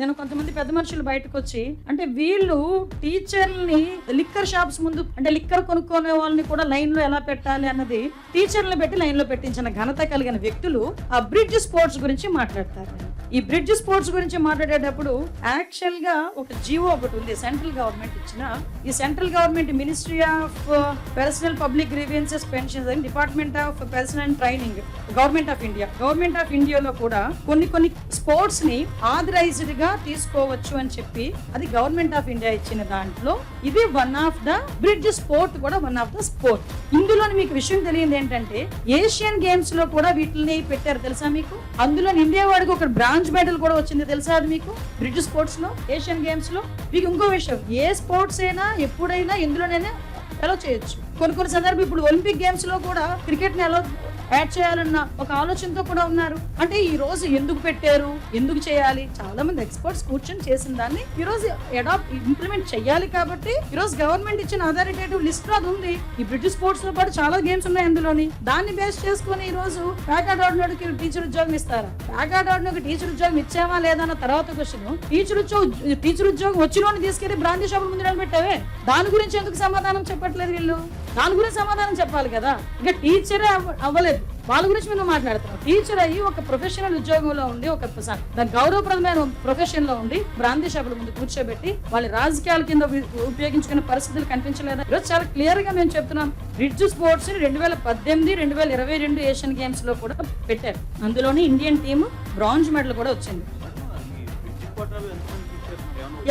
నేను కొంతమంది పెద్ద మనుషులు బయటకు వచ్చి అంటే వీళ్ళు టీచర్లని లిక్కర్ షాప్స్ ముందు అంటే లిక్కర్ కొనుక్కునే వాళ్ళని కూడా లైన్ లో ఎలా పెట్టాలి అన్నది టీచర్లను పెట్టి లైన్ లో పెట్టించిన ఘనత కలిగిన వ్యక్తులు ఆ బ్రిడ్జ్ స్పోర్ట్స్ గురించి మాట్లాడతారు. ఈ బ్రిడ్జ్ స్పోర్ట్స్ గురించి మాట్లాడేటప్పుడు యాక్చువల్ గా ఒక జియో ఒకటి ఉంది సెంట్రల్ గవర్నమెంట్ ఇచ్చిన. ఈ central government ministry of personal public grievances pensions and department of personal and training government of ఇండియాలో కూడా కొన్ని స్పోర్ట్స్ ని ఆథరైజ్డ్ గా తీసుకోవచ్చు అని చెప్పి అది గవర్నమెంట్ ఆఫ్ ఇండియా ఇచ్చిన దాంట్లో ఇది one of the bridge sport కూడా వన్ ఆఫ్ ద స్పోర్ట్. ఇందులో మీకు విషయం తెలియదు ఏంటంటే ఏషియన్ గేమ్స్ లో కూడా వీటిని పెట్టారు తెలుసా మీకు? అందులో ఇండియా వాడికి ఒక బ్రాంజ్ మెడల్ కూడా వచ్చింది తెలుసా అది మీకు? బ్రిడ్జ్ స్పోర్ట్స్ లో ఏషియన్ గేమ్స్ లో. మీకు ఇంకో విషయం, ఏ స్పోర్ట్స్ అయినా ఎప్పుడైనా ఇందులోనైనా ఎలా చేయొచ్చు. కొన్ని సందర్భం ఇప్పుడు ఒలింపిక్ గేమ్స్ లో కూడా క్రికెట్ ని ఎలా యాడ్ చేయాలన్న ఒక ఆలోచనతో కూడా ఉన్నారు. అంటే ఈ రోజు ఎందుకు పెట్టారు, ఎందుకు చేయాలి, చాలా మంది ఎక్స్పర్ట్స్ కూర్చొని చేసిన దాన్ని ఈ రోజు ఇంప్లిమెంట్ చేయాలి. కాబట్టి ఈ రోజు గవర్నమెంట్ ఇచ్చిన అథారిటేటివ్ లిస్ట్ లో అది ఉంది. ఈ బ్రిడ్జ్ స్పోర్ట్స్ లో పాటు చాలా గేమ్స్ ఉన్నాయి అందులోని. దాన్ని బేస్ చేసుకుని ఈ రోజు ప్యాకాట్ ఆడినోడికి టీచర్ ఉద్యోగం ఇస్తారా? ప్యాకాట్ ఆడినోడికి టీచర్ ఉద్యోగం ఇచ్చామా లేదా అన్న తర్వాత క్వశ్చన్, టీచర్ ఉద్యోగం వచ్చినోని తీసుకెళ్లి బ్రాంచ్ షాపుల ముందు నిలబెట్టావే, దాని గురించి ఎందుకు సమాధానం చెప్పట్లేదు వీళ్ళు? దాని గురించి సమాధానం చెప్పాలి కదా. ఇంకా టీచరే అవ్వలేదు, వాళ్ళ గురించి మేము మాట్లాడుతున్నాం. టీచర్ అయ్యి ఒక ప్రొఫెషనల్ ఉద్యోగంలో ఉండి ఒక దాని గౌరవప్రదమైన ప్రొఫెషన్ లో ఉండి బ్రాంతి షాపుల ముందు కూర్చోబెట్టి వాళ్ళ రాజకీయాల కింద ఉపయోగించుకునే పరిస్థితులు కనిపించలేదా? ఈరోజు చాలా క్లియర్ గా మేము చెప్తున్నాం. బ్రిడ్జ్ స్పోర్ట్స్ 2018, 2022 ఏషియన్ గేమ్స్ లో కూడా పెట్టారు. అందులోని ఇండియన్ టీమ్ బ్రాంజ్ మెడల్ కూడా వచ్చింది.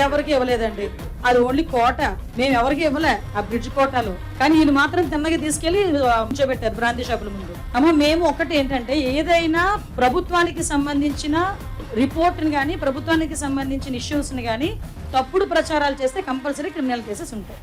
ఎవరికి ఇవ్వలేదండి, అది ఓన్లీ కోట. మేము ఎవరికి ఇవ్వలే ఆ బ్రిడ్జ్ కోటాలో. కానీ వీళ్ళు మాత్రం తిన్నగా తీసుకెళ్లి ఉంచోబెట్టారు బ్రాంతి షాపుల ముందు. అమ్మ మేము ఒకటి ఏంటంటే ఏదైనా ప్రభుత్వానికి సంబంధించిన రిపోర్ట్ని కానీ ప్రభుత్వానికి సంబంధించిన ఇష్యూస్ని కానీ తప్పుడు ప్రచారాలు చేస్తే కంపల్సరీ క్రిమినల్ కేసెస్ ఉంటాయి.